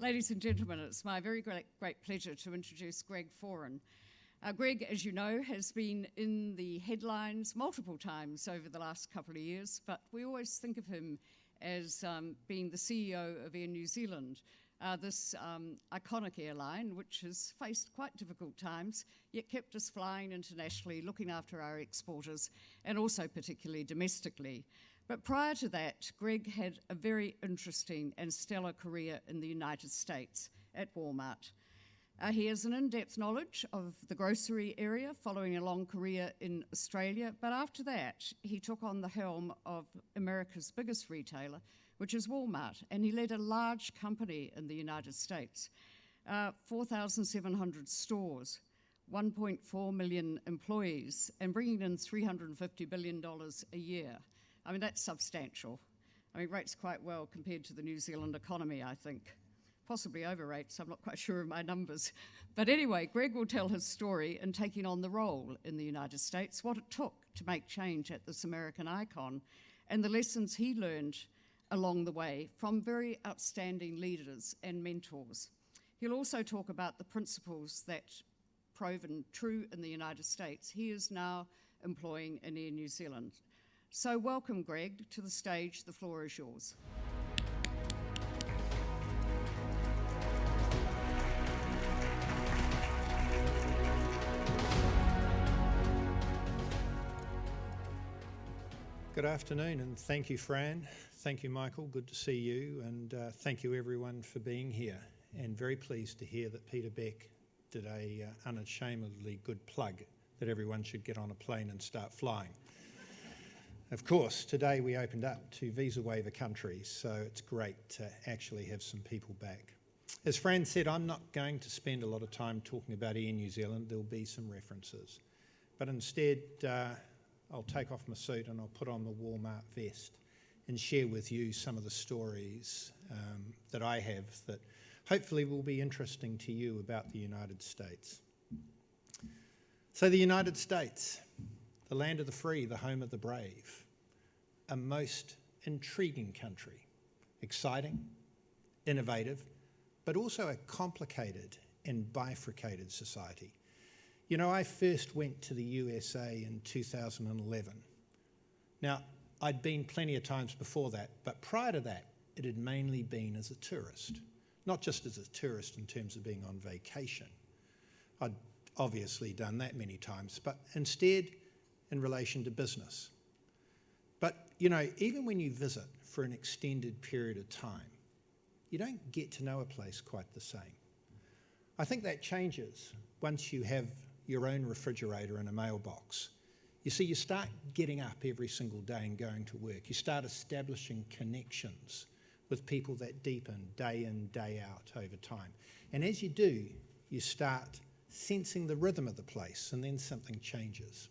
Ladies and gentlemen, it's my very great pleasure to introduce Greg Foran. Greg, as you know, has been in the headlines multiple times over the last couple of years, but we always think of him as being the CEO of Air New Zealand, this iconic airline which has faced quite difficult times, yet kept us flying internationally, looking after our exporters, and also particularly domestically. But prior to that, Greg had a very interesting and stellar career in the United States at Walmart. He has an in-depth knowledge of the grocery area following a long career in Australia, but after that he took on the helm of America's biggest retailer, which is Walmart, and he led a large company in the United States, 4,700 stores, 1.4 million employees, and bringing in $350 billion a year. I mean, that's substantial. I mean, rates quite well compared to the New Zealand economy, I think. Possibly overrates, I'm not quite sure of my numbers. But anyway, Greg will tell his story in taking on the role in the United States, what it took to make change at this American icon, and the lessons he learned along the way from very outstanding leaders and mentors. He'll also talk about the principles that, proven true in the United States, he is now employing in Air New Zealand. So welcome, Greg, to the stage. The floor is yours. Good afternoon, and thank you, Fran. Thank you, Michael. Good to see you, and thank you, everyone, for being here. And very pleased to hear that Peter Beck did a unashamedly good plug that everyone should get on a plane and start flying. Of course, today we opened up to visa waiver countries, so it's great to actually have some people back. As Fran said, I'm not going to spend a lot of time talking about Air New Zealand. There'll be some references. But instead, I'll take off my suit and I'll put on the Walmart vest and share with you some of the stories that I have that hopefully will be interesting to you about the United States. So the United States, the land of the free, the home of the brave, a most intriguing country, exciting, innovative, but also a complicated and bifurcated society. You know, I first went to the USA in 2011. Now, I'd been plenty of times before that, but prior to that, it had mainly been as a tourist. Not just as a tourist in terms of being on vacation. I'd obviously done that many times, but instead in relation to business. But, you know, even when you visit for an extended period of time, you don't get to know a place quite the same. I think that changes once you have your own refrigerator and a mailbox. You see, you start getting up every single day and going to work. You start establishing connections with people that deepen day in, day out over time. And as you do, you start sensing the rhythm of the place, and then something changes.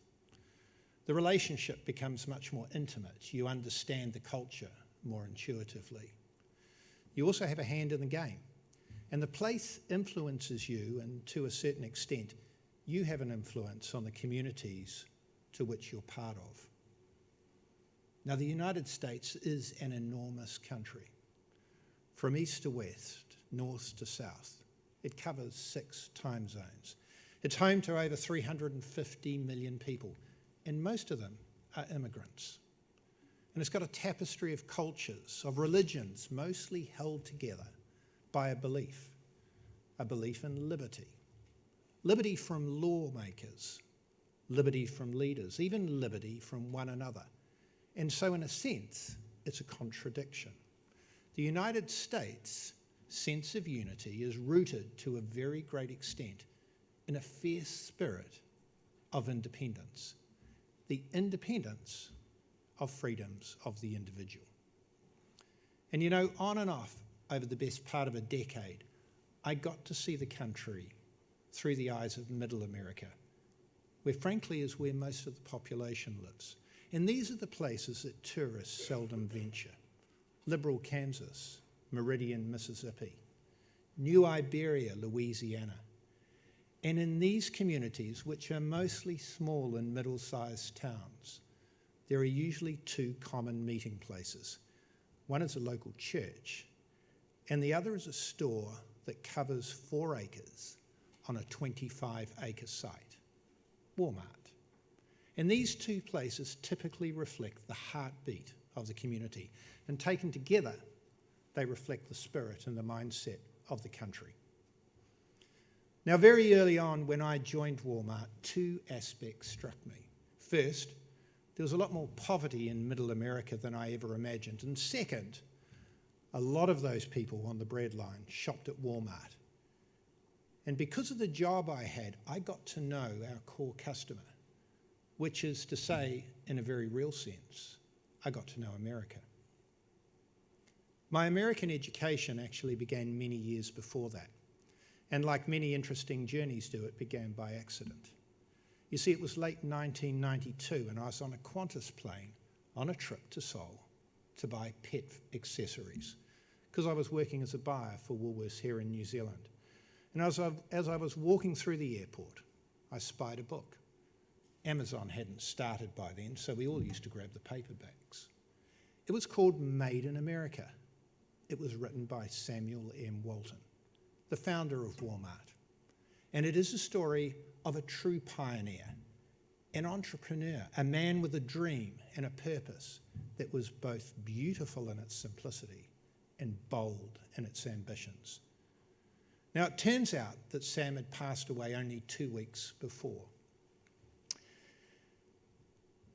The relationship becomes much more intimate. You understand the culture more intuitively. You also have a hand in the game. And the place influences you, and to a certain extent, you have an influence on the communities to which you're part of. Now, the United States is an enormous country. From east to west, north to south, it covers 6 time zones. It's home to over 350 million people, and most of them are immigrants. And it's got a tapestry of cultures, of religions, mostly held together by a belief in liberty. Liberty from lawmakers, liberty from leaders, even liberty from one another. And so in a sense, it's a contradiction. The United States' sense of unity is rooted to a very great extent in a fierce spirit of independence. The independence of freedoms of the individual. And you know, on and off over the best part of a decade, I got to see the country through the eyes of Middle America, where frankly is where most of the population lives. And these are the places that tourists seldom venture. Liberal Kansas, Meridian, Mississippi, New Iberia, Louisiana. And in these communities, which are mostly small and middle-sized towns, there are usually 2 common meeting places. One is a local church, and the other is a store that covers 4 acres on a 25-acre site, Walmart. And these two places typically reflect the heartbeat of the community, and taken together, they reflect the spirit and the mindset of the country. Now, very early on when I joined Walmart, 2 aspects struck me. First, there was a lot more poverty in Middle America than I ever imagined. And second, a lot of those people on the breadline shopped at Walmart. And because of the job I had, I got to know our core customer, which is to say, in a very real sense, I got to know America. My American education actually began many years before that. And like many interesting journeys do, it began by accident. You see, it was late 1992 and I was on a Qantas plane on a trip to Seoul to buy pet accessories because I was working as a buyer for Woolworths here in New Zealand. And as I was walking through the airport, I spied a book. Amazon hadn't started by then, so we all used to grab the paperbacks. It was called Made in America. It was written by Samuel M. Walton, the founder of Walmart. And it is a story of a true pioneer, an entrepreneur, a man with a dream and a purpose that was both beautiful in its simplicity and bold in its ambitions. Now, it turns out that Sam had passed away only 2 weeks before.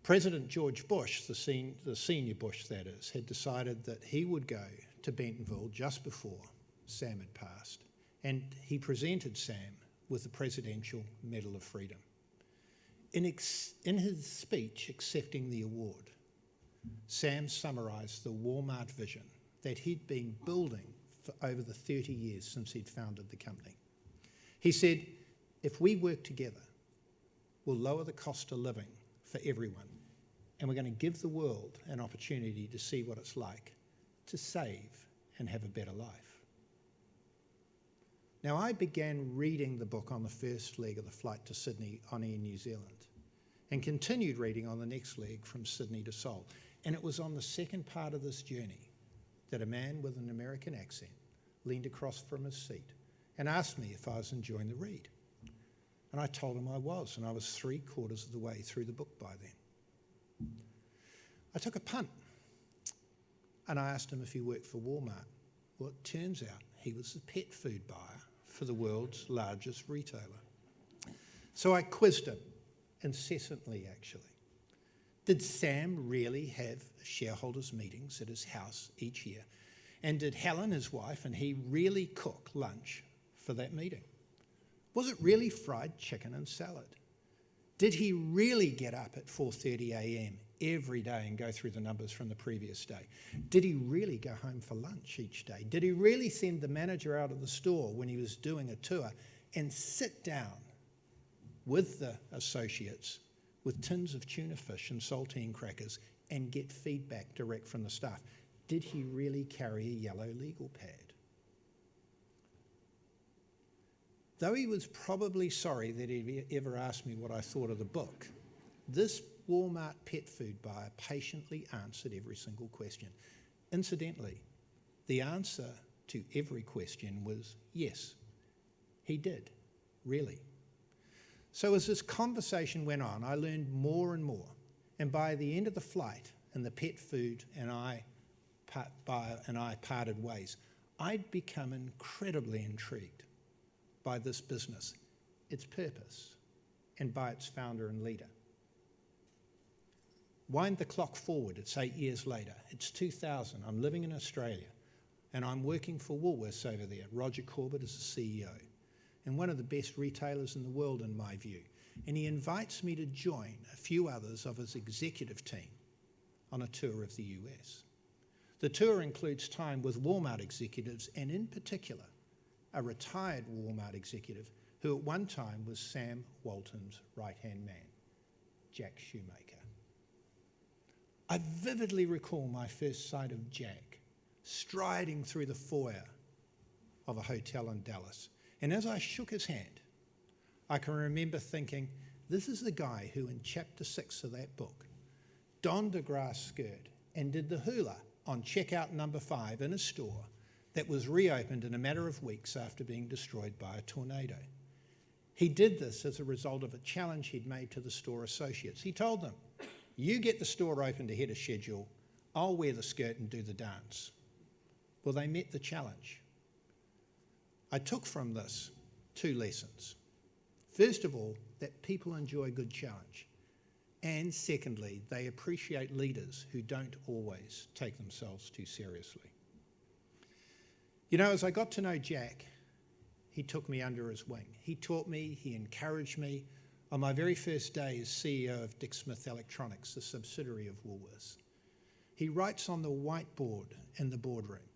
President George Bush, the senior Bush that is, had decided that he would go to Bentonville just before Sam had passed, and he presented Sam with the Presidential Medal of Freedom. In his speech accepting the award, Sam summarised the Walmart vision that he'd been building for over the 30 years since he'd founded the company. He said, if we work together, we'll lower the cost of living for everyone, and we're going to give the world an opportunity to see what it's like to save and have a better life. Now, I began reading the book on the first leg of the flight to Sydney on Air New Zealand and continued reading on the next leg from Sydney to Seoul. And it was on the second part of this journey that a man with an American accent leaned across from his seat and asked me if I was enjoying the read. And I told him I was, and I was 3/4 of the way through the book by then. I took a punt and I asked him if he worked for Walmart. Well, it turns out he was the pet food buyer for the world's largest retailer. So I quizzed him, incessantly actually. Did Sam really have shareholders' meetings at his house each year? And did Helen, his wife, and he really cook lunch for that meeting? Was it really fried chicken and salad? Did he really get up at 4:30 a.m. every day and go through the numbers from the previous day? Did he really go home for lunch each day? Did he really send the manager out of the store when he was doing a tour and sit down with the associates with tins of tuna fish and saltine crackers and get feedback direct from the staff? Did he really carry a yellow legal pad? Though he was probably sorry that he ever asked me what I thought of the book, this Walmart pet food buyer patiently answered every single question. Incidentally, the answer to every question was yes, he did, really. So as this conversation went on, I learned more and more. And by the end of the flight, and the pet food and I parted ways, I'd become incredibly intrigued by this business, its purpose, and by its founder and leader. Wind the clock forward, it's 8 years later. It's 2000, I'm living in Australia, and I'm working for Woolworths over there. Roger Corbett is the CEO, and one of the best retailers in the world in my view. And he invites me to join a few others of his executive team on a tour of the US. The tour includes time with Walmart executives, and in particular, a retired Walmart executive who at one time was Sam Walton's right-hand man, Jack Shoemaker. I vividly recall my first sight of Jack striding through the foyer of a hotel in Dallas. And as I shook his hand, I can remember thinking, this is the guy who in chapter 6 of that book donned a grass skirt and did the hula on checkout number 5 in a store that was reopened in a matter of weeks after being destroyed by a tornado. He did this as a result of a challenge he'd made to the store associates. He told them, "You get the store opened ahead of schedule, I'll wear the skirt and do the dance." Well, they met the challenge. I took from this 2 lessons. First of all, that people enjoy good challenge. And secondly, they appreciate leaders who don't always take themselves too seriously. You know, as I got to know Jack, he took me under his wing. He taught me, he encouraged me on my very first day as CEO of Dick Smith Electronics, the subsidiary of Woolworths. He writes on the whiteboard in the boardroom,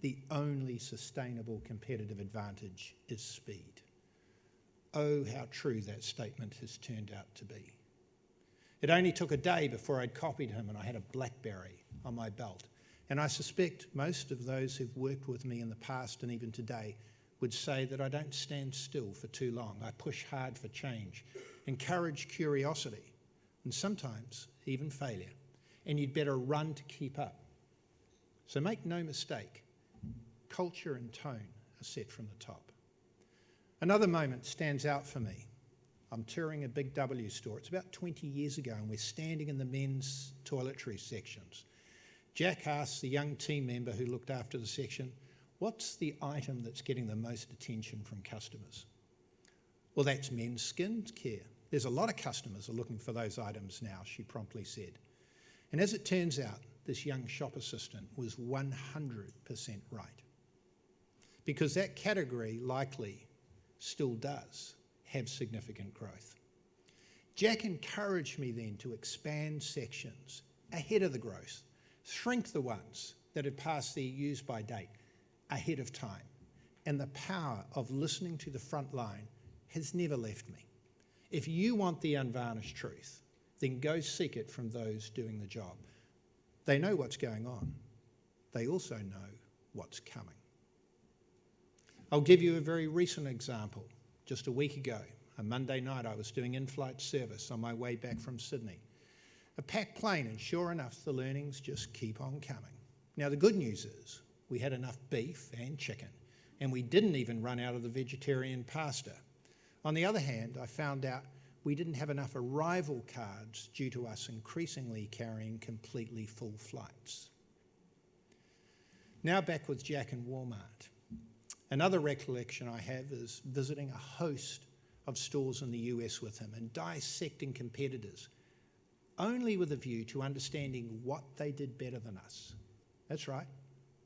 "The only sustainable competitive advantage is speed." Oh, how true that statement has turned out to be. It only took a day before I'd copied him and I had a BlackBerry on my belt. And I suspect most of those who've worked with me in the past and even today would say that I don't stand still for too long. I push hard for change, encourage curiosity, and sometimes even failure. And you'd better run to keep up. So make no mistake, culture and tone are set from the top. Another moment stands out for me. I'm touring a Big W store. It's about 20 years ago and we're standing in the men's toiletries sections. Jack asks the young team member who looked after the section, "What's the item that's getting the most attention from customers?" "Well, that's men's skin care. There's a lot of customers are looking for those items now," she promptly said. And as it turns out, this young shop assistant was 100% right. Because that category likely still does have significant growth. Jack encouraged me then to expand sections ahead of the growth, shrink the ones that had passed their use-by date ahead of time. And the power of listening to the front line has never left me. If you want the unvarnished truth, then go seek it from those doing the job. They know what's going on. They also know what's coming. I'll give you a very recent example. Just a week ago, a Monday night, I was doing in-flight service on my way back from Sydney. A packed plane, and sure enough, the learnings just keep on coming. Now, the good news is we had enough beef and chicken, and we didn't even run out of the vegetarian pasta. On the other hand, I found out we didn't have enough arrival cards due to us increasingly carrying completely full flights. Now back with Jack in Walmart. Another recollection I have is visiting a host of stores in the US with him and dissecting competitors, only with a view to understanding what they did better than us. That's right,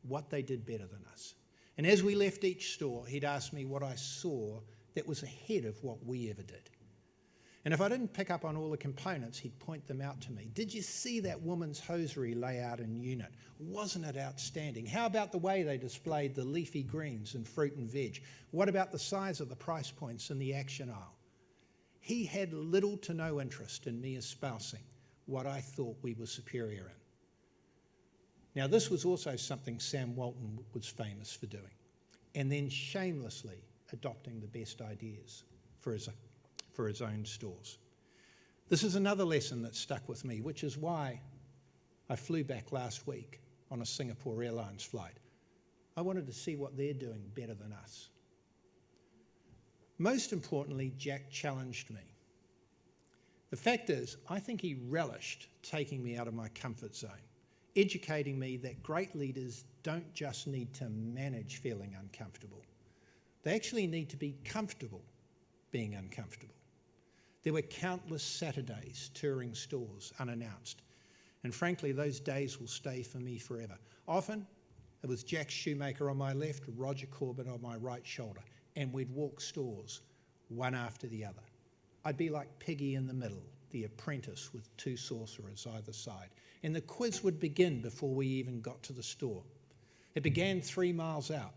what they did better than us. And as we left each store, he'd ask me what I saw that was ahead of what we ever did. And if I didn't pick up on all the components, he'd point them out to me. "Did you see that woman's hosiery layout and unit? Wasn't it outstanding? How about the way they displayed the leafy greens and fruit and veg? What about the size of the price points in the action aisle?" He had little to no interest in me espousing what I thought we were superior in. Now, this was also something Sam Walton was famous for doing, and then shamelessly adopting the best ideas for his own stores. This is another lesson that stuck with me, which is why I flew back last week on a Singapore Airlines flight. I wanted to see what they're doing better than us. Most importantly, Jack challenged me. The fact is, I think he relished taking me out of my comfort zone, educating me that great leaders don't just need to manage feeling uncomfortable. They actually need to be comfortable being uncomfortable. There were countless Saturdays touring stores unannounced, and frankly, those days will stay for me forever. Often, it was Jack Shoemaker on my left, Roger Corbett on my right shoulder, and we'd walk stores one after the other. I'd be like Piggy in the middle, the apprentice with 2 sorcerers either side, and the quiz would begin before we even got to the store. It began 3 miles out.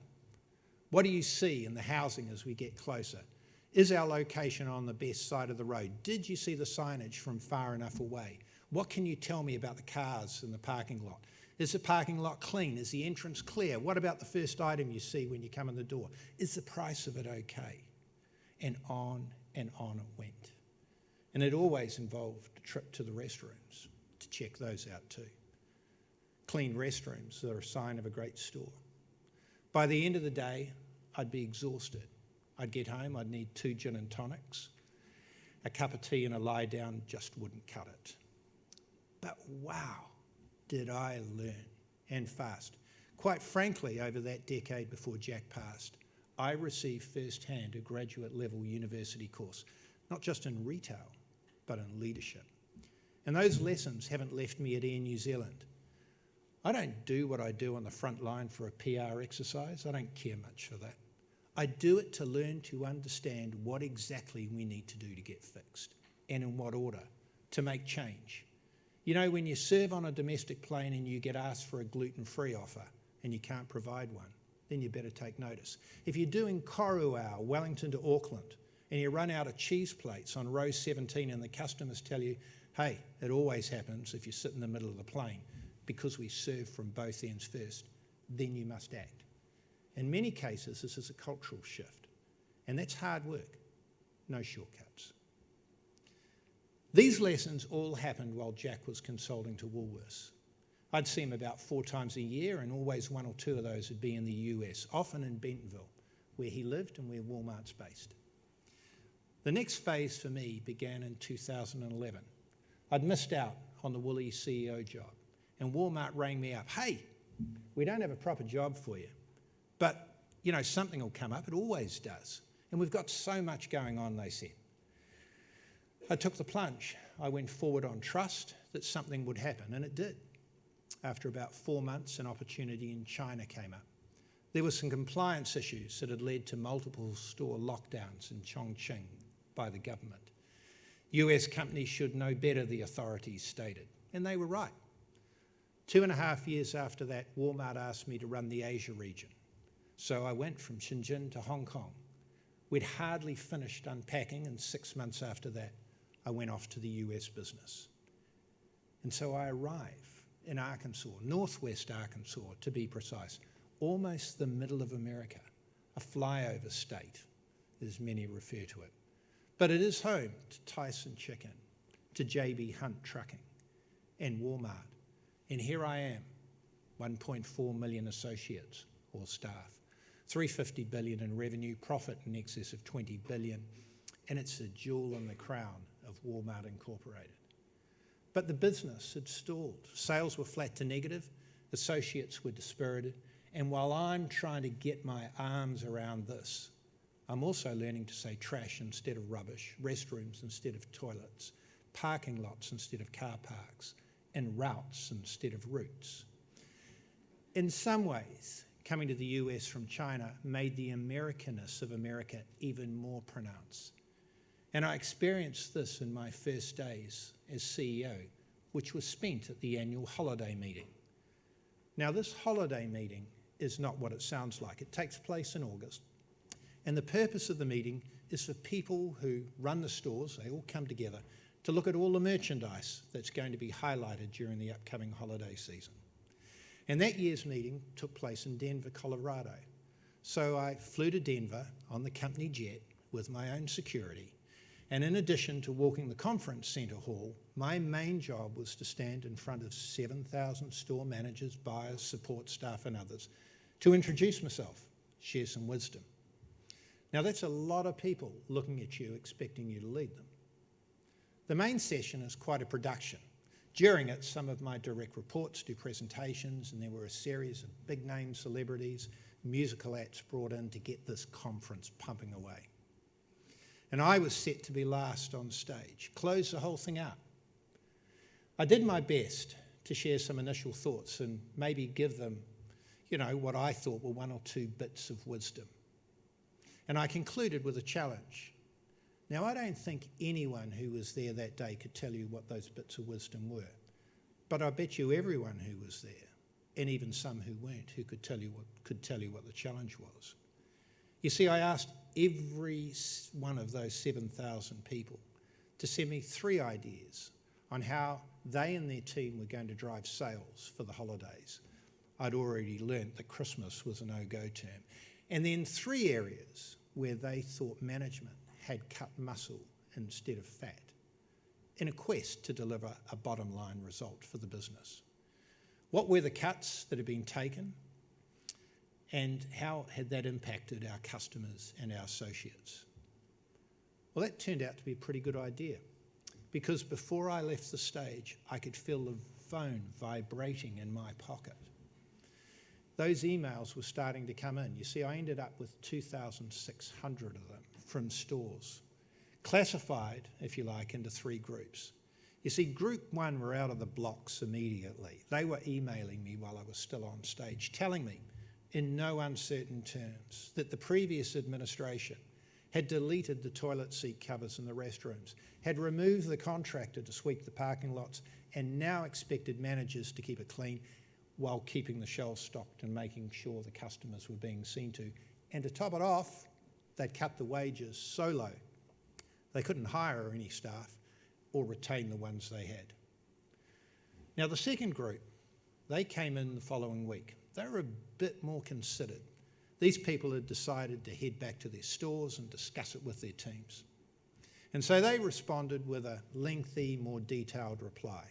What do you see in the housing as we get closer? Is our location on the best side of the road? Did you see the signage from far enough away? What can you tell me about the cars in the parking lot? Is the parking lot clean? Is the entrance clear? What about the first item you see when you come in the door? Is the price of it okay? And on it went. And it always involved a trip to the restrooms to check those out too. Clean restrooms are a sign of a great store. By the end of the day, I'd be exhausted. I'd get home, I'd need 2 gin and tonics. A cup of tea and a lie down just wouldn't cut it. But wow, did I learn, and fast. Quite frankly, over that decade before Jack passed, I received firsthand a graduate level university course, not just in retail, but in leadership. And those lessons haven't left me at Air New Zealand. I don't do what I do on the front line for a PR exercise. I don't care much for that. I do it to learn to understand what exactly we need to do to get fixed, and in what order, to make change. You know, when you serve on a domestic plane and you get asked for a gluten-free offer and you can't provide one, then you better take notice. If you're doing Korowau, Wellington to Auckland, and you run out of cheese plates on row 17 and the customers tell you, hey, it always happens if you sit in the middle of the plane because we serve from both ends first, then you must act. In many cases, this is a cultural shift, and that's hard work, no shortcuts. These lessons all happened while Jack was consulting to Woolworths. I'd see him about 4 times a year, and always 1 or 2 of those would be in the US, often in Bentonville, where he lived and where Walmart's based. The next phase for me began in 2011. I'd missed out on the Woolies CEO job, and Walmart rang me up. Hey, we don't have a proper job for you, but you know, something will come up. It always does. And we've got so much going on, they said. I took the plunge. I went forward on trust that something would happen, and it did. After about 4 months, an opportunity in China came up. There were some compliance issues that had led to multiple store lockdowns in Chongqing by the government. US companies should know better, the authorities stated, and they were right. 2.5 years after that, Walmart asked me to run the Asia region. So I went from Shenzhen to Hong Kong. We'd hardly finished unpacking, and 6 months after that, I went off to the US business. And so I arrive in Arkansas, northwest Arkansas to be precise, almost the middle of America, a flyover state, as many refer to it. But it is home to Tyson Chicken, to JB Hunt Trucking, and Walmart. And here I am, 1.4 million associates or staff, 350 billion in revenue, profit in excess of 20 billion, and it's a jewel in the crown of Walmart Incorporated. But the business had stalled. Sales were flat to negative, associates were dispirited, and while I'm trying to get my arms around this, I'm also learning to say trash instead of rubbish, restrooms instead of toilets, parking lots instead of car parks, and routes instead of routes. In some ways, coming to the US from China made the Americanness of America even more pronounced. And I experienced this in my first days as CEO, which was spent at the annual holiday meeting. Now, this holiday meeting is not what it sounds like. It takes place in August. And the purpose of the meeting is for people who run the stores, they all come together, to look at all the merchandise that's going to be highlighted during the upcoming holiday season. And that year's meeting took place in Denver, Colorado. So I flew to Denver on the company jet with my own security. And in addition to walking the conference centre hall, my main job was to stand in front of 7,000 store managers, buyers, support staff and others to introduce myself, share some wisdom. Now that's a lot of people looking at you, expecting you to lead them. The main session is quite a production. During it, some of my direct reports do presentations, and there were a series of big-name celebrities, musical acts brought in to get this conference pumping away. And I was set to be last on stage, close the whole thing out. I did my best to share some initial thoughts and maybe give them, you know, what I thought were 1 or 2 bits of wisdom. And I concluded with a challenge. Now, I don't think anyone who was there that day could tell you what those bits of wisdom were, but I bet you everyone who was there, and even some who weren't, who could tell you what the challenge was. You see, I asked every one of those 7,000 people to send me 3 ideas on how they and their team were going to drive sales for the holidays. I'd already learnt that Christmas was a no-go term. And then 3 areas where they thought management had cut muscle instead of fat in a quest to deliver a bottom line result for the business. What were the cuts that had been taken? And how had that impacted our customers and our associates? Well, that turned out to be a pretty good idea, because before I left the stage, I could feel the phone vibrating in my pocket. Those emails were starting to come in. You see, I ended up with 2,600 of them from stores, classified, if you like, into 3 groups. You see, group 1 were out of the blocks immediately. They were emailing me while I was still on stage, telling me in no uncertain terms that the previous administration had deleted the toilet seat covers in the restrooms, had removed the contractor to sweep the parking lots, and now expected managers to keep it clean while keeping the shelves stocked and making sure the customers were being seen to. And to top it off, they'd cut the wages so low they couldn't hire any staff or retain the ones they had. Now, the second group, they came in the following week. They were a bit more considered. These people had decided to head back to their stores and discuss it with their teams. And so they responded with a lengthy, more detailed reply.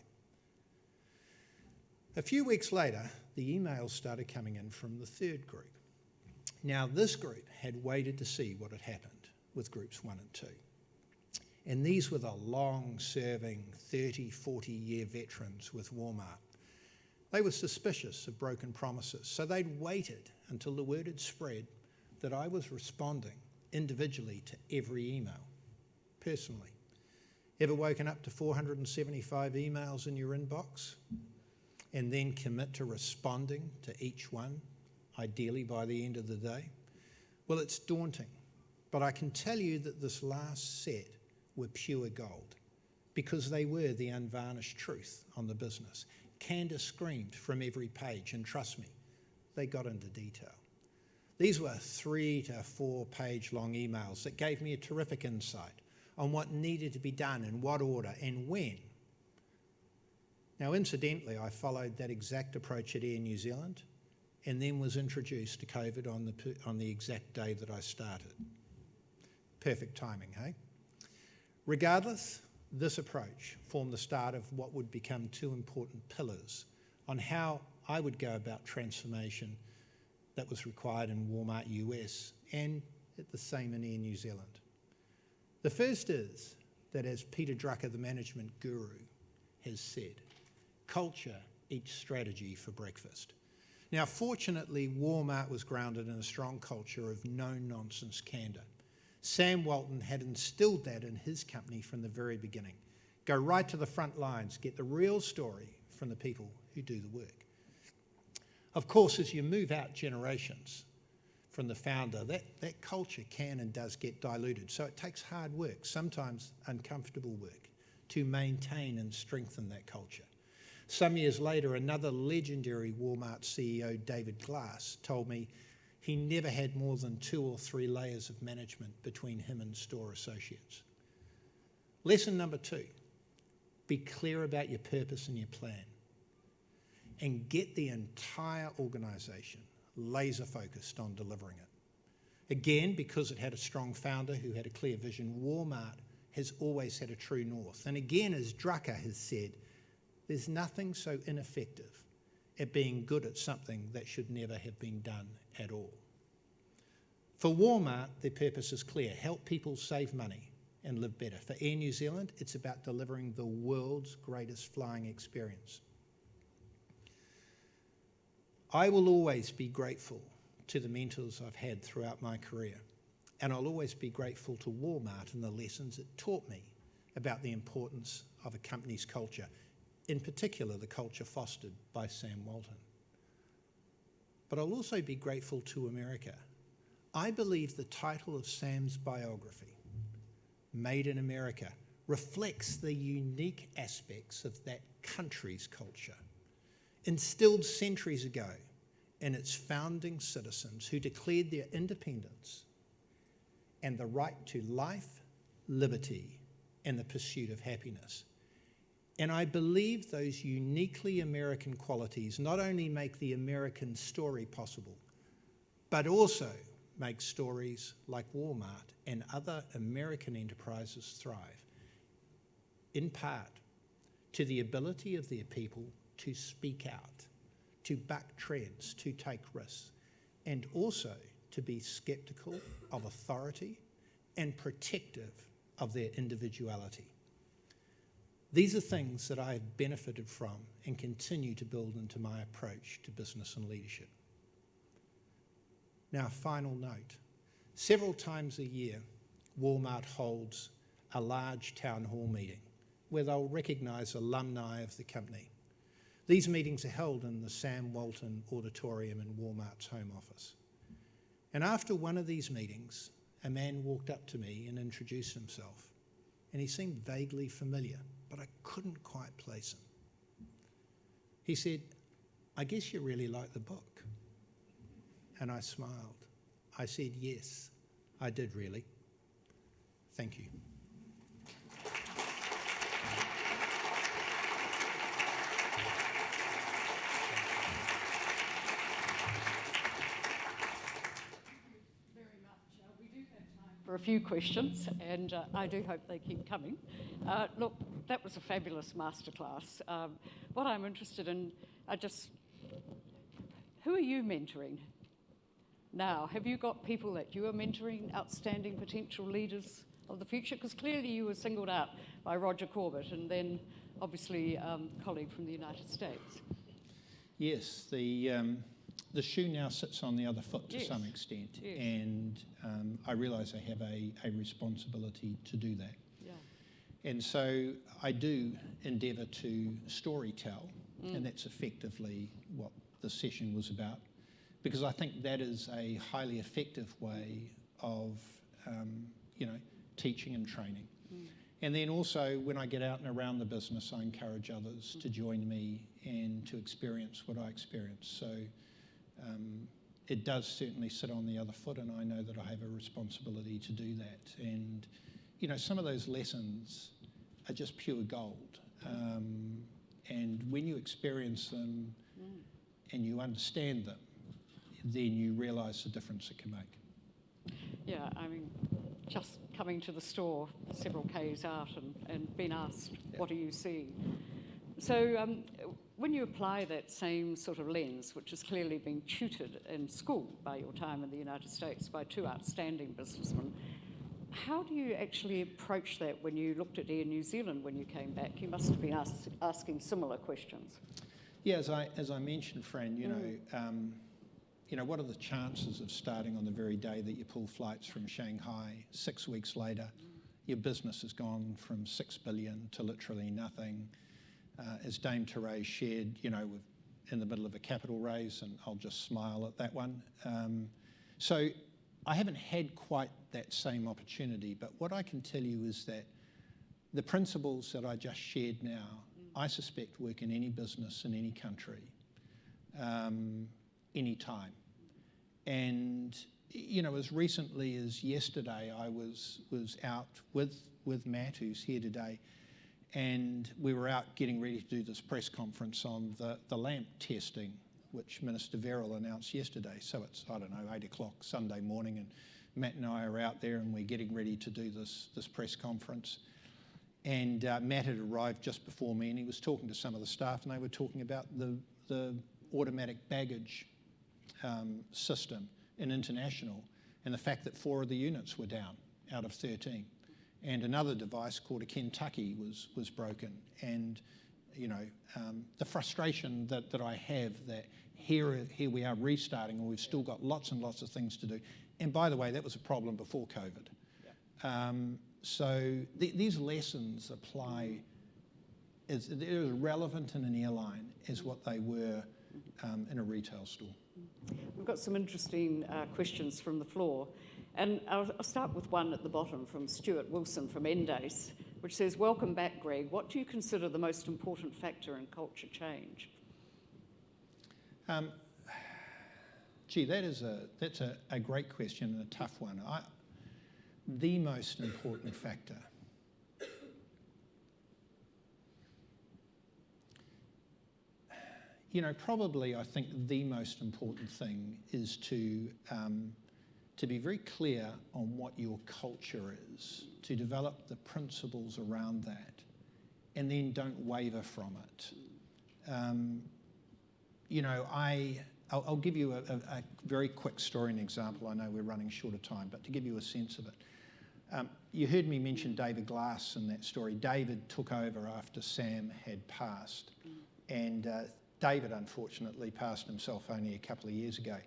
A few weeks later, the emails started coming in from the third group. Now, this group had waited to see what had happened with groups 1 and 2. And these were the long-serving 30, 40-year veterans with Walmart. They were suspicious of broken promises, so they'd waited until the word had spread that I was responding individually to every email, personally. Ever woken up to 475 emails in your inbox and then commit to responding to each one, ideally by the end of the day? Well, it's daunting, but I can tell you that this last set were pure gold, because they were the unvarnished truth on the business. Candace screamed from every page, and trust me, they got into detail. These were 3 to 4 page long emails that gave me a terrific insight on what needed to be done, in what order and when. Now, incidentally, I followed that exact approach at Air New Zealand and then was introduced to COVID on the exact day that I started. Perfect timing, hey? Regardless, this approach formed the start of what would become 2 important pillars on how I would go about transformation that was required in Walmart US and the same in Air New Zealand. The first is that, as Peter Drucker, the management guru, has said, culture eats strategy for breakfast. Now, fortunately, Walmart was grounded in a strong culture of no-nonsense candour. Sam Walton had instilled that in his company from the very beginning. Go right to the front lines, get the real story from the people who do the work. Of course, as you move out generations from the founder, that culture can and does get diluted. So it takes hard work, sometimes uncomfortable work, to maintain and strengthen that culture. Some years later, another legendary Walmart CEO, David Glass, told me he never had more than 2 or 3 layers of management between him and store associates. Lesson number 2, be clear about your purpose and your plan, and get the entire organisation laser focused on delivering it. Again, because it had a strong founder who had a clear vision, Walmart has always had a true north. And again, as Drucker has said, there's nothing so ineffective at being good at something that should never have been done at all. For Walmart, their purpose is clear: help people save money and live better. For Air New Zealand, it's about delivering the world's greatest flying experience. I will always be grateful to the mentors I've had throughout my career, and I'll always be grateful to Walmart and the lessons it taught me about the importance of a company's culture, in particular the culture fostered by Sam Walton. But I'll also be grateful to America. I believe the title of Sam's biography, Made in America, reflects the unique aspects of that country's culture, instilled centuries ago in its founding citizens who declared their independence and the right to life, liberty, and the pursuit of happiness. And I believe those uniquely American qualities not only make the American story possible, but also make stories like Walmart and other American enterprises thrive, in part to the ability of their people to speak out, to buck trends, to take risks, and also to be sceptical of authority and protective of their individuality. These are things that I have benefited from and continue to build into my approach to business and leadership. Now, final note. Several times a year, Walmart holds a large town hall meeting where they'll recognise alumni of the company. These meetings are held in the Sam Walton Auditorium in Walmart's home office. And after one of these meetings, a man walked up to me and introduced himself. And he seemed vaguely familiar, but I couldn't quite place him. He said, "I guess you really like the book." And I smiled. I said, "Yes, I did really. Thank you." For a few questions, and I do hope they keep coming. Look, that was a fabulous masterclass. What I'm interested in, who are you mentoring now? Have you got people that you are mentoring, outstanding potential leaders of the future? Because clearly you were singled out by Roger Corbett and then obviously a colleague from the United States. Yes, the shoe now sits on the other foot to some extent, and I realise I have a responsibility to do that. Yeah. And so I do endeavour to story tell, and that's effectively what the session was about, because I think that is a highly effective way of, teaching and training. And then also when I get out and around the business, I encourage others to join me and to experience what I experience. So it does certainly sit on the other foot, and I know that I have a responsibility to do that. And, some of those lessons are just pure gold. And when you experience them and you understand them, then you realise the difference it can make. Yeah, I mean, just coming to the store several Ks out and being asked, what do you see? So when you apply that same sort of lens, which has clearly been tutored in school by your time in the United States by two outstanding businessmen, how do you actually approach that when you looked at Air New Zealand when you came back? You must have been asking similar questions. Yeah, as I mentioned, Fran, what are the chances of starting on the very day that you pull flights from Shanghai? 6 weeks later, your business has gone from 6 billion to literally nothing. As Dame Therese shared, we're in the middle of a capital raise, and I'll just smile at that one. So I haven't had quite that same opportunity, but what I can tell you is that the principles that I just shared now, I suspect work in any business in any country, any time. And, as recently as yesterday, I was out with Matt, who's here today, and we were out getting ready to do this press conference on the lamp testing, which Minister Verrill announced yesterday. So it's, 8 o'clock Sunday morning, and Matt and I are out there and we're getting ready to do this press conference. And Matt had arrived just before me, and he was talking to some of the staff, and they were talking about the automatic baggage system in international, and the fact that 4 of the units were down out of 13. And another device called a Kentucky was broken. And, the frustration that I have that here we are restarting, and we've still got lots and lots of things to do. And by the way, that was a problem before COVID. Yeah. So these lessons apply, they're as relevant in an airline as what they were in a retail store. We've got some interesting questions from the floor. And I'll start with one at the bottom from Stuart Wilson from Endace, which says, "Welcome back, Greg. What do you consider the most important factor in culture change?" That's a great question and a tough one. The most important factor. Probably I think the most important thing is to be very clear on what your culture is, to develop the principles around that, and then don't waver from it. I'll give you a very quick story and example. I know we're running short of time, but to give you a sense of it. You heard me mention David Glass in that story. David took over after Sam had passed, and David unfortunately passed himself only a couple of years ago.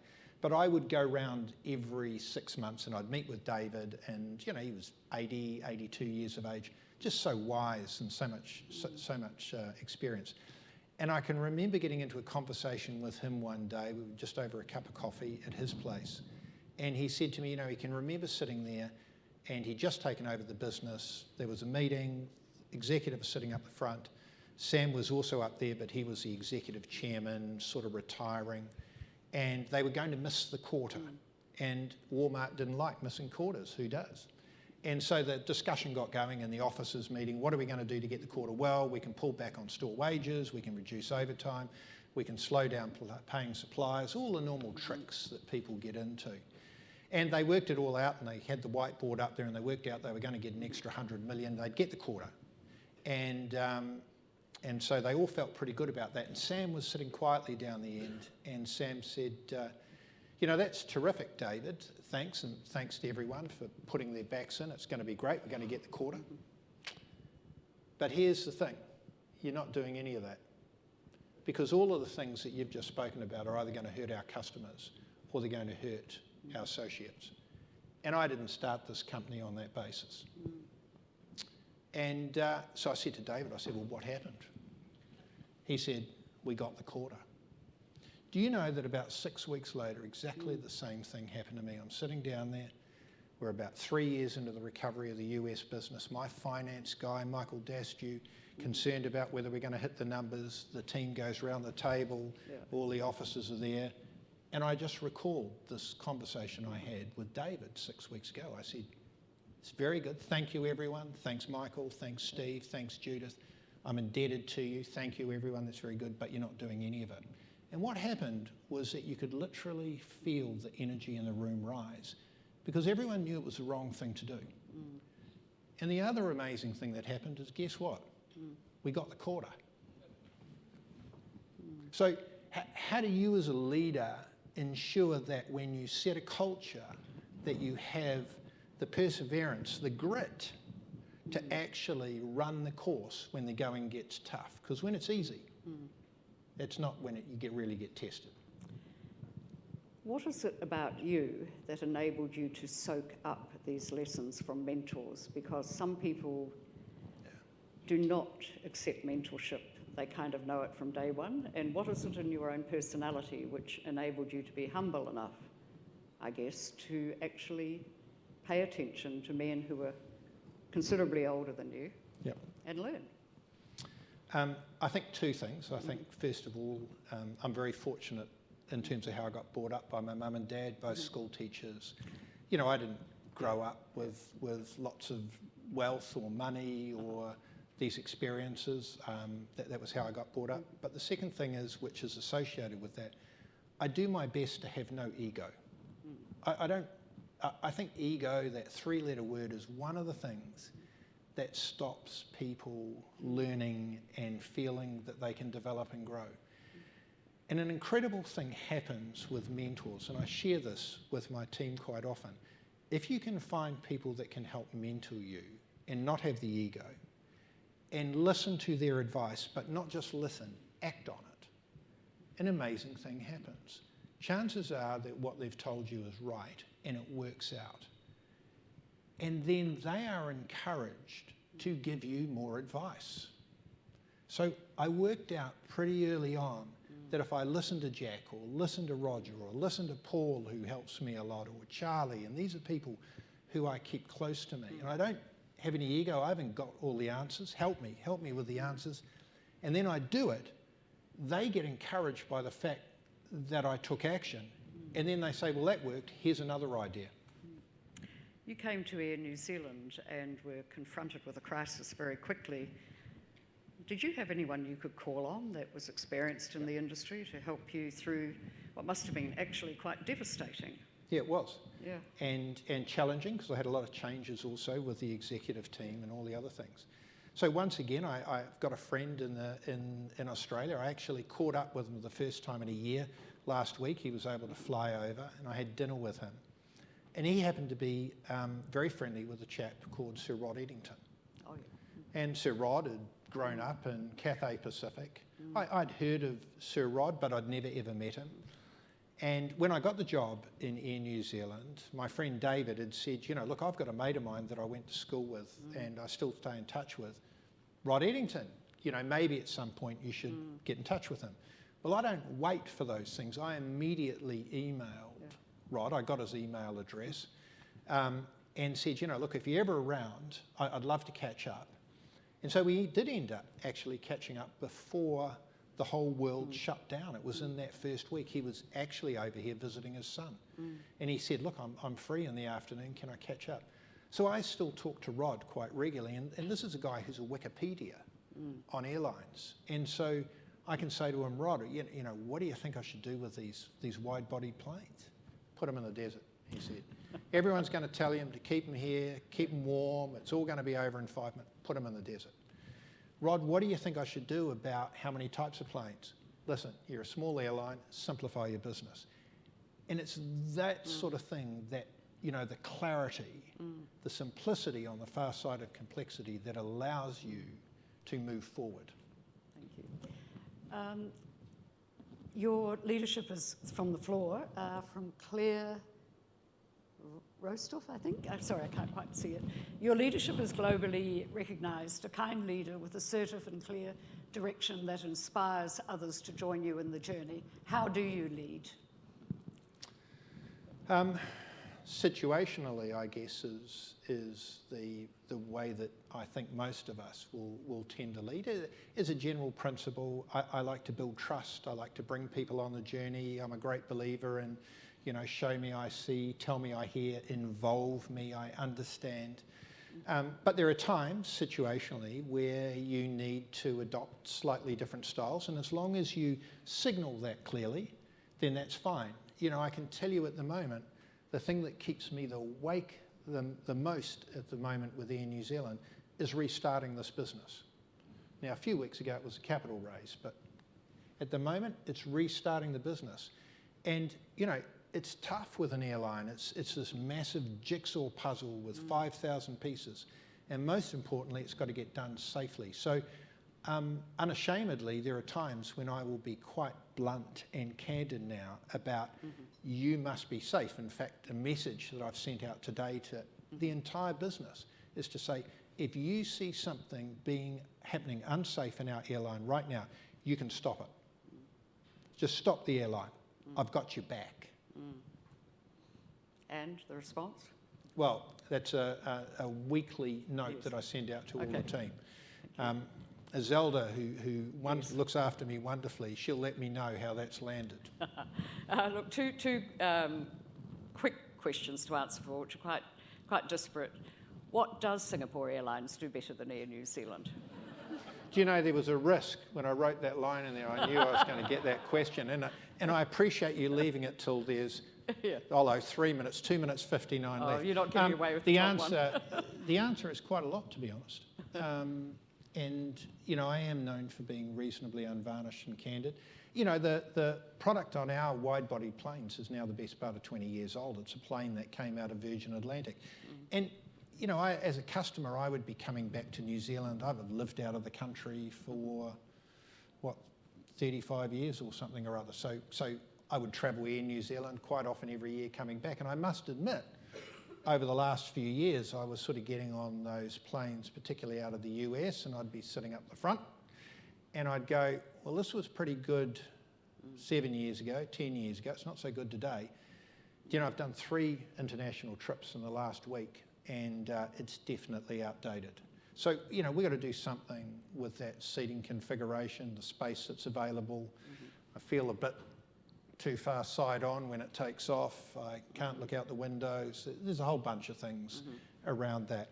But I would go round every 6 months and I'd meet with David, and he was 80, 82 years of age, just so wise and so much experience. And I can remember getting into a conversation with him one day. We were just over a cup of coffee at his place, and he said to me, he can remember sitting there, and he'd just taken over the business. There was a meeting, executive was sitting up the front. Sam was also up there, but he was the executive chairman, sort of retiring, and they were going to miss the quarter. And Walmart didn't like missing quarters. Who does? And so the discussion got going in the officers' meeting. What are we going to do to get the quarter? Well, we can pull back on store wages, we can reduce overtime, we can slow down paying suppliers, all the normal tricks that people get into. And they worked it all out, and they had the whiteboard up there, and they worked out they were going to get an extra 100 million. They'd get the quarter. And so they all felt pretty good about that. And Sam was sitting quietly down the end, and Sam said, that's terrific, David. Thanks, and thanks to everyone for putting their backs in. It's going to be great. We're going to get the quarter. But here's the thing. You're not doing any of that. Because all of the things that you've just spoken about are either going to hurt our customers or they're going to hurt our associates. And I didn't start this company on that basis. And so I said to David, well, what happened? He said, we got the quarter. Do you know that about 6 weeks later, exactly the same thing happened to me? I'm sitting down there. We're about 3 years into the recovery of the US business. My finance guy, Michael Dasdew, concerned about whether we're going to hit the numbers. The team goes around the table. All the officers are there. And I just recalled this conversation I had with David 6 weeks ago. I said, it's very good. Thank you, everyone. Thanks, Michael. Thanks, Steve. Thanks, Judith. I'm indebted to you. Thank you, everyone. That's very good. But you're not doing any of it. And what happened was that you could literally feel the energy in the room rise, because everyone knew it was the wrong thing to do. And the other amazing thing that happened is, guess what? We got the quarter. So how do you as a leader ensure that when you set a culture that you have the perseverance, the grit to actually run the course when the going gets tough? Because when it's easy, it's not when you really get tested. What is it about you that enabled you to soak up these lessons from mentors? Because some people do not accept mentorship. They kind of know it from day one. And what is it in your own personality which enabled you to be humble enough, I guess, to actually pay attention to men who were considerably older than you and learn? I think two things. I think, first of all, I'm very fortunate in terms of how I got brought up by my mum and dad, both school teachers. I didn't grow up with lots of wealth or money or these experiences. That was how I got brought up. But the second thing is, which is associated with that, I do my best to have no ego. I think ego, that three-letter word, is one of the things that stops people learning and feeling that they can develop and grow. And an incredible thing happens with mentors, and I share this with my team quite often. If you can find people that can help mentor you and not have the ego, and listen to their advice, but not just listen, act on it, an amazing thing happens. Chances are that what they've told you is right, and it works out. And then they are encouraged to give you more advice. So I worked out pretty early on that if I listen to Jack or listen to Roger or listen to Paul, who helps me a lot, or Charlie, and these are people who I keep close to me, and I don't have any ego, I haven't got all the answers, help me with the answers, and then I do it, they get encouraged by the fact that I took action, and then they say, well, that worked, here's another idea. You came to Air New Zealand and were confronted with a crisis very quickly. Did you have anyone you could call on that was experienced in the industry to help you through what must have been actually quite devastating? Yeah, it was. Yeah. And challenging, because I had a lot of changes also with the executive team and all the other things. So once again, I've got a friend in Australia. I actually caught up with him the first time in a year. last week. He was able to fly over and I had dinner with him. And he happened to be very friendly with a chap called Sir Rod Eddington. Oh, yeah. And Sir Rod had grown up in Cathay Pacific. I'd heard of Sir Rod, but I'd never ever met him. And when I got the job in Air New Zealand, my friend David had said, you know, look, I've got a mate of mine that I went to school with and I still stay in touch with, Rod Eddington. You know, maybe at some point you should get in touch with him. Well, I don't wait for those things. I immediately emailed Rod. I got his email address and said, you know, look, if you're ever around, I'd love to catch up. And so we did end up actually catching up before the whole world shut down. It was in that first week. He was actually over here visiting his son. And he said, look, I'm free in the afternoon. Can I catch up? So I still talk to Rod quite regularly. And this is a guy who's a Wikipedia on airlines. And so I can say to him, Rod, you know, what do you think I should do with these wide-bodied planes? Put them in the desert, he said. Everyone's going to tell him to keep them here, keep them warm. It's all going to be over in 5 minutes. Put them in the desert. Rod, what do you think I should do about how many types of planes? Listen, you're a small airline, simplify your business. And it's that sort of thing that, you know, the clarity, the simplicity on the far side of complexity that allows you to move forward. Thank you. Your leadership is from the floor, from Claire Rostoff, I think. Sorry, I can't quite see it. Your leadership is globally recognised, a kind leader with assertive and clear direction that inspires others to join you in the journey. How do you lead? Situationally, I guess, is the way that I think most of us will tend to lead. As a general principle, I like to build trust. I like to bring people on the journey. I'm a great believer in, you know, show me I see, tell me I hear, involve me, I understand. But there are times, situationally, where you need to adopt slightly different styles, and as long as you signal that clearly, then that's fine. You know, I can tell you at the moment, the thing that keeps me awake the most at the moment with Air New Zealand is restarting this business. Now, a few weeks ago it was a capital raise, but at the moment it's restarting the business. And, you know, it's tough with an airline. It's this massive jigsaw puzzle with 5,000 pieces. And most importantly, it's got to get done safely. So unashamedly, there are times when I will be quite blunt and candid now about you must be safe. In fact, a message that I've sent out today to the entire business is to say, if you see something happening unsafe in our airline right now, you can stop it. Just stop the airline. I've got your back. And the response? Well, that's a weekly note that I send out to all the team. Zelda, who looks after me wonderfully, she'll let me know how that's landed. Look, two quick questions to answer for, which are quite disparate. What does Singapore Airlines do better than Air New Zealand? Do you know there was a risk when I wrote that line in there? I knew I was going to get that question, and I appreciate you leaving it till there's 3 minutes, 2 minutes 59 left. Oh, you're not getting away with the answer. The answer is quite a lot, to be honest. And you know, I am known for being reasonably unvarnished and candid. You know, the product on our wide-body planes is now the best part of 20 years old. It's a plane that came out of Virgin Atlantic, and you know, as a customer, I would be coming back to New Zealand. I've lived out of the country for, 35 years or something or other. So I would travel Air New Zealand quite often every year coming back. And I must admit, over the last few years, I was sort of getting on those planes, particularly out of the US, and I'd be sitting up the front. And I'd go, well, this was pretty good 7 years ago, 10 years ago. It's not so good today. You know, I've done 3 international trips in the last week, and it's definitely outdated. So, you know, we've got to do something with that seating configuration, the space that's available. I feel a bit too far side on when it takes off. I can't look out the windows. There's a whole bunch of things around that.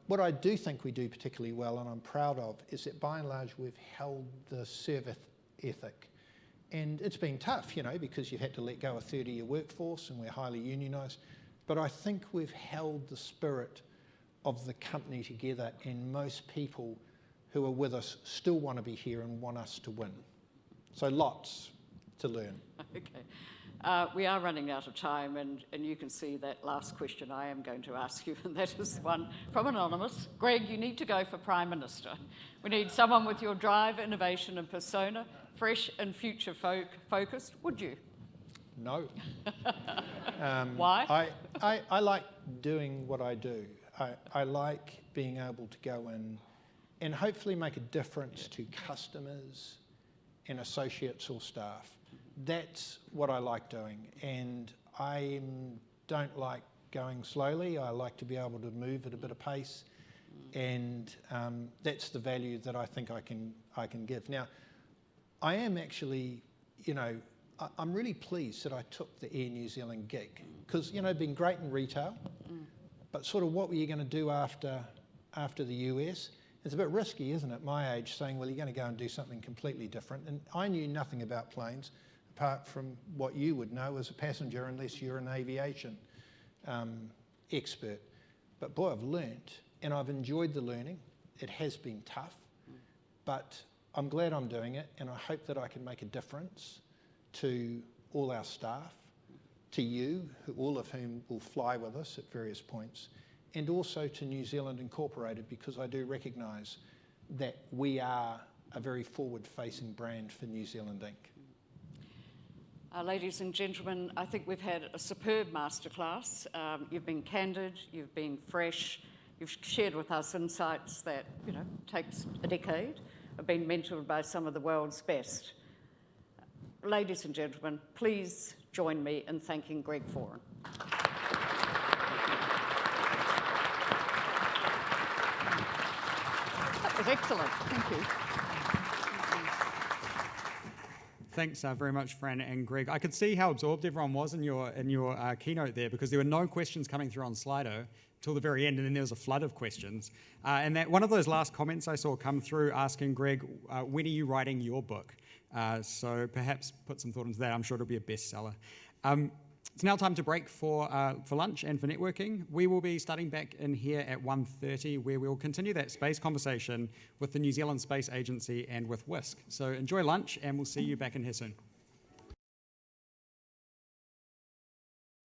What I do think we do particularly well, and I'm proud of, is that by and large we've held the service ethic. And it's been tough, you know, because you've had to let go a third of your workforce and we're highly unionised. But I think we've held the spirit of the company together, and most people who are with us still want to be here and want us to win. So lots to learn. Okay. We are running out of time, and you can see that last question I am going to ask you, and that is one from Anonymous. Greg, you need to go for Prime Minister. We need someone with your drive, innovation and persona, fresh and future focused. Would you? No. Why? I like doing what I do. I like being able to go in and hopefully make a difference to customers and associates or staff. That's what I like doing, and I don't like going slowly. I like to be able to move at a bit of pace, and that's the value that I think I can give. Now, I am actually, I'm really pleased that I took the Air New Zealand gig, because been great in retail, but sort of what were you going to do after the US? It's a bit risky, isn't it, my age, saying, well, you're going to go and do something completely different. And I knew nothing about planes, apart from what you would know as a passenger, unless you're an aviation expert. But boy, I've learnt, and I've enjoyed the learning. It has been tough, but I'm glad I'm doing it, and I hope that I can make a difference to all our staff, to you, all of whom will fly with us at various points, and also to New Zealand Incorporated, because I do recognise that we are a very forward-facing brand for New Zealand Inc. Ladies and gentlemen, I think we've had a superb masterclass. You've been candid, you've been fresh, you've shared with us insights that, takes a decade, have been mentored by some of the world's best. Ladies and gentlemen, please join me in thanking Greg Foran. That was excellent. Thank you. Thanks very much, Fran and Greg. I could see how absorbed everyone was in your keynote there, because there were no questions coming through on Slido till the very end, and then there was a flood of questions. And that one of those last comments I saw come through asking Greg, when are you writing your book? So perhaps put some thought into that. I'm sure it'll be a bestseller. It's now time to break for lunch and for networking. We will be starting back in here at 1:30, where we'll continue that space conversation with the New Zealand Space Agency and with WISC. So enjoy lunch, and we'll see you back in here soon.